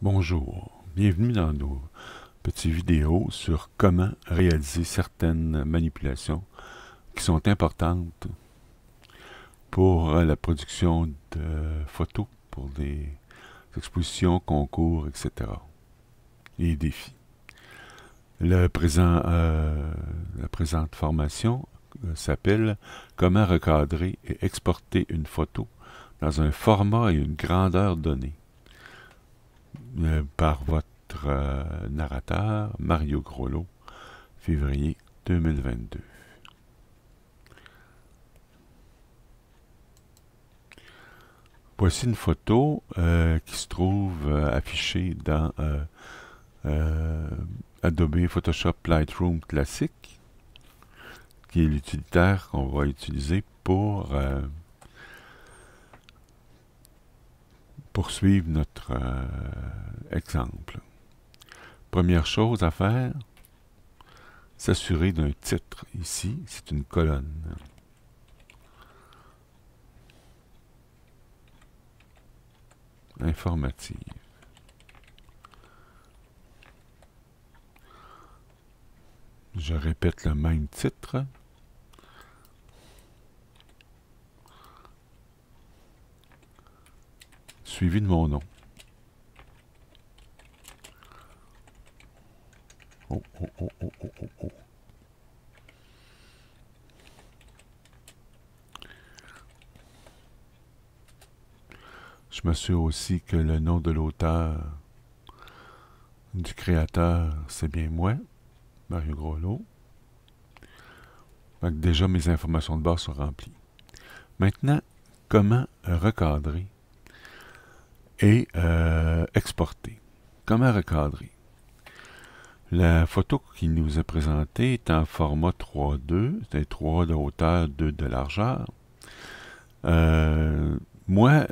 Bonjour, bienvenue dans nos petites vidéos sur comment réaliser certaines manipulations qui sont importantes pour la production de photos, pour des expositions, concours, etc. et défis. La présente formation s'appelle « Comment recadrer et exporter une photo dans un format et une grandeur donnée » par votre narrateur, Mario Grollo, février 2022. Voici une photo qui se trouve affichée dans Adobe Photoshop Lightroom Classic, qui est l'utilitaire qu'on va utiliser pour poursuivre notre exemple. Première chose à faire, s'assurer d'un titre. Ici, c'est une colonne. Informative. Je répète le même titre. Suivi de mon nom. Oh. Je m'assure aussi que le nom de l'auteur, du créateur, c'est bien moi, Mario Grollo. Donc déjà, mes informations de base sont remplies. Maintenant, comment recadrer et exporter. Comment recadrer? La photo qui nous est présentée est en format 3.2, c'est 3 de hauteur, 2 de largeur. Moi,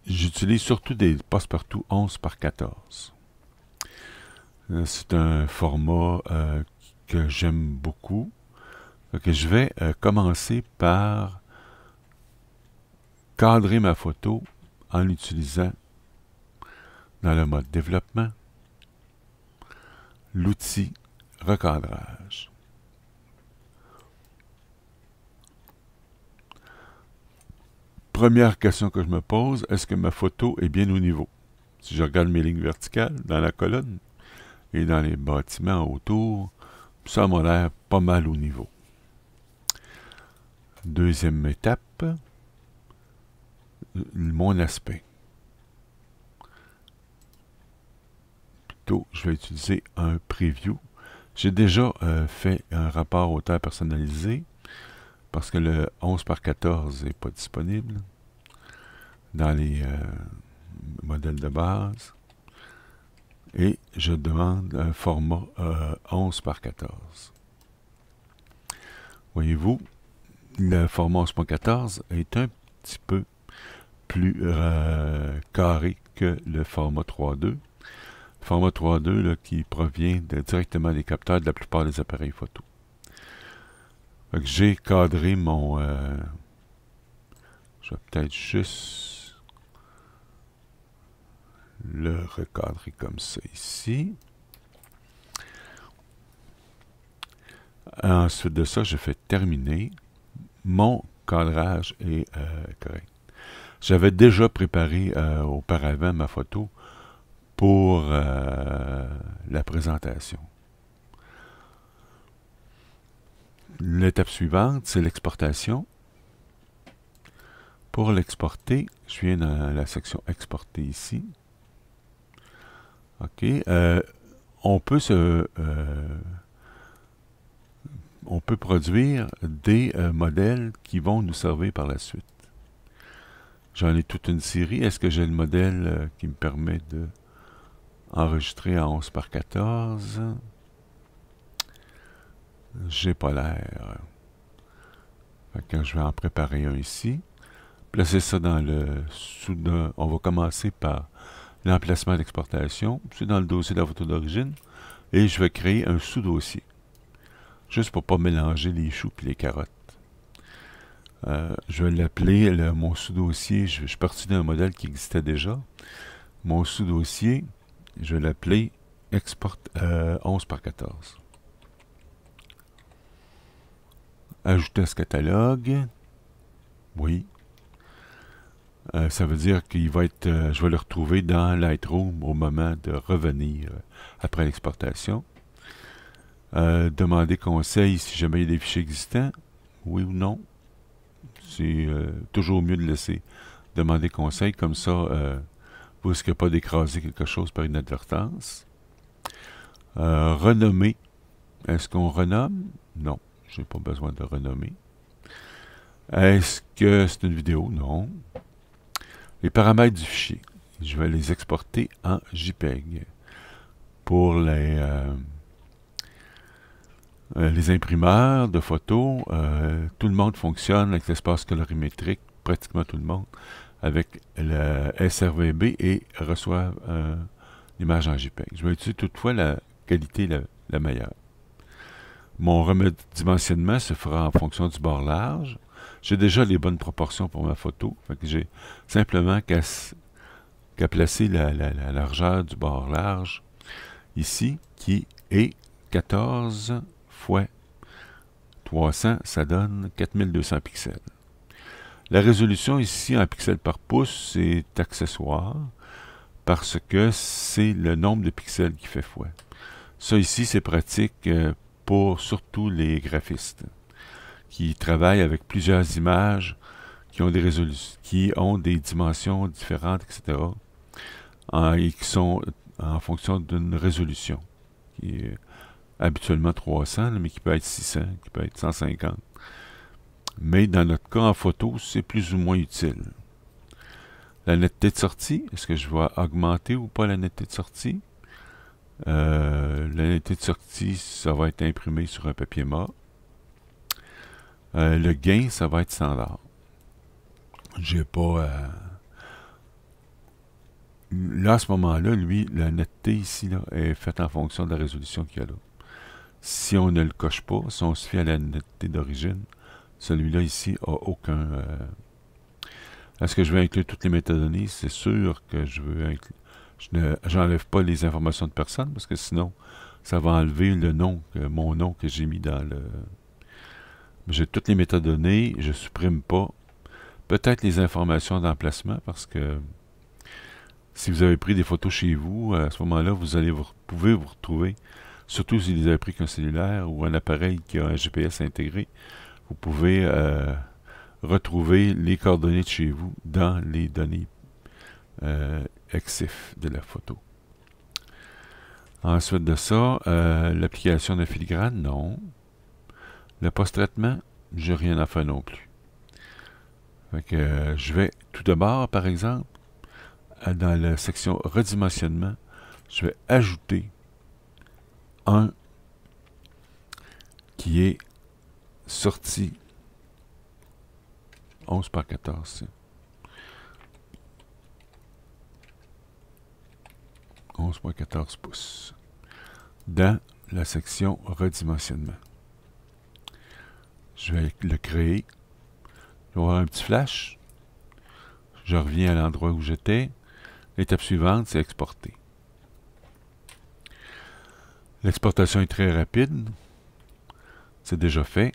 j'utilise surtout des passe-partout 11 par 14. C'est un format que j'aime beaucoup. Donc, je vais commencer par cadrer ma photo en l'utilisant dans le mode développement, l'outil recadrage. Première question que je me pose, est-ce que ma photo est bien au niveau? Si je regarde mes lignes verticales dans la colonne et dans les bâtiments autour, ça m'a l'air pas mal au niveau. Deuxième étape, mon aspect. Plutôt, je vais utiliser un preview. J'ai déjà fait un rapport hauteur personnalisé parce que le 11 par 14 n'est pas disponible dans les modèles de base. Et je demande un format 11 par 14. Voyez-vous, le format 11 par 14 est un petit peu plus carré que le format 3.2. Le format 3.2 qui provient directement des capteurs de la plupart des appareils photo. J'ai cadré mon... je vais peut-être juste le recadrer comme ça ici. Ensuite de ça, je fais terminer. Mon cadrage est correct. J'avais déjà préparé auparavant ma photo pour la présentation. L'étape suivante, c'est l'exportation. Pour l'exporter, je viens dans la section exporter ici. OK. On peut produire des modèles qui vont nous servir par la suite. J'en ai toute une série. Est-ce que j'ai le modèle qui me permet de enregistrer à 11 par 14? J'ai pas l'air. Quand je vais en préparer un ici, placer ça dans le sous-dossier. On va commencer par l'emplacement d'exportation. C'est dans le dossier de la photo d'origine. Et je vais créer un sous-dossier. Juste pour ne pas mélanger les choux et les carottes. Je vais l'appeler mon sous-dossier. Je suis parti d'un modèle qui existait déjà. Mon sous-dossier, je vais l'appeler export 11 par 14. Ajouter à ce catalogue. Oui. Ça veut dire qu'il va être, je vais le retrouver dans Lightroom au moment de revenir après l'exportation. Demander conseil si jamais il y a des fichiers existants. Oui ou non. C'est toujours mieux de laisser demander conseil. Comme ça, vous risquez pas d'écraser quelque chose par inadvertance. Renommer. Est-ce qu'on renomme? Non, je n'ai pas besoin de renommer. Est-ce que c'est une vidéo? Non. Les paramètres du fichier. Je vais les exporter en JPEG. Pour les imprimeurs de photos, tout le monde fonctionne avec l'espace colorimétrique, pratiquement tout le monde, avec le SRVB et reçoit l'image en JPEG. Je vais utiliser toutefois la qualité la meilleure. Mon redimensionnement se fera en fonction du bord large. J'ai déjà les bonnes proportions pour ma photo. J'ai simplement qu'à placer la largeur du bord large ici, qui est 14 fois 300, ça donne 4200 pixels. La résolution ici en pixels par pouce, c'est accessoire parce que c'est le nombre de pixels qui fait foi. Ça ici, c'est pratique pour surtout les graphistes qui travaillent avec plusieurs images qui ont des dimensions différentes, etc. Et qui sont en fonction d'une résolution qui est habituellement 300, mais qui peut être 600, qui peut être 150. Mais dans notre cas en photo, c'est plus ou moins utile. La netteté de sortie, est-ce que je vais augmenter ou pas la netteté de sortie? La netteté de sortie, ça va être imprimé sur un papier mort. Le gain, ça va être standard. J'ai pas... Là, à ce moment-là, lui, la netteté ici là, est faite en fonction de la résolution qu'il y a là. Si on ne le coche pas, si on se fie à la netteté d'origine, celui-là ici n'a aucun... Est-ce que je vais inclure toutes les métadonnées? C'est sûr que je veux inclure... J'enlève pas les informations de personne, parce que sinon, ça va enlever le nom, mon nom que j'ai mis dans le... J'ai toutes les métadonnées, je supprime pas. Peut-être les informations d'emplacement, parce que si vous avez pris des photos chez vous, à ce moment-là, pouvez vous retrouver, surtout si vous avez pris qu'un cellulaire ou un appareil qui a un GPS intégré, vous pouvez retrouver les coordonnées de chez vous dans les données EXIF de la photo. Ensuite de ça, l'application de filigrane, non. Le post-traitement, j'ai rien à faire non plus. Fait que, je vais tout d'abord, par exemple, dans la section redimensionnement, je vais ajouter un qui est sorti 11 par 14. 11,14 pouces dans la section redimensionnement. Je vais le créer. Je vais avoir un petit flash. Je reviens à l'endroit où j'étais. L'étape suivante, c'est exporter. L'exportation est très rapide. C'est déjà fait.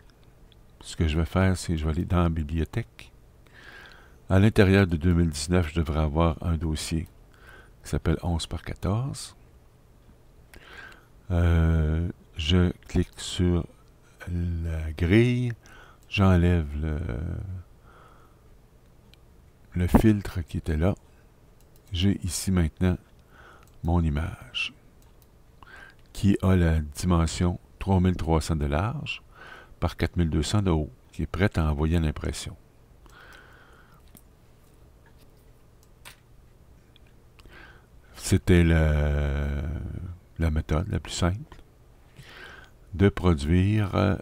Ce que je vais faire, c'est que je vais aller dans la bibliothèque. À l'intérieur de 2019, je devrais avoir un dossier qui s'appelle 11 par 14. Je clique sur la grille. J'enlève le filtre qui était là. J'ai ici maintenant mon image qui a la dimension 3300 de large par 4200 de haut, qui est prête à envoyer à l'impression. C'était la méthode la plus simple de produire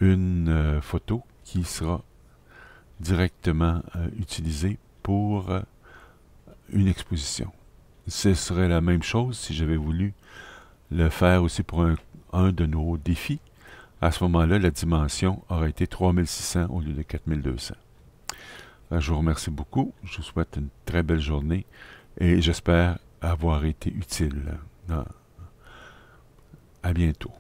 une photo qui sera directement utilisée pour une exposition. Ce serait la même chose si j'avais voulu le faire aussi pour un de nos défis, À ce moment-là, la dimension aurait été 3600 au lieu de 4200. Je vous remercie beaucoup. Je vous souhaite une très belle journée et j'espère avoir été utile. À bientôt.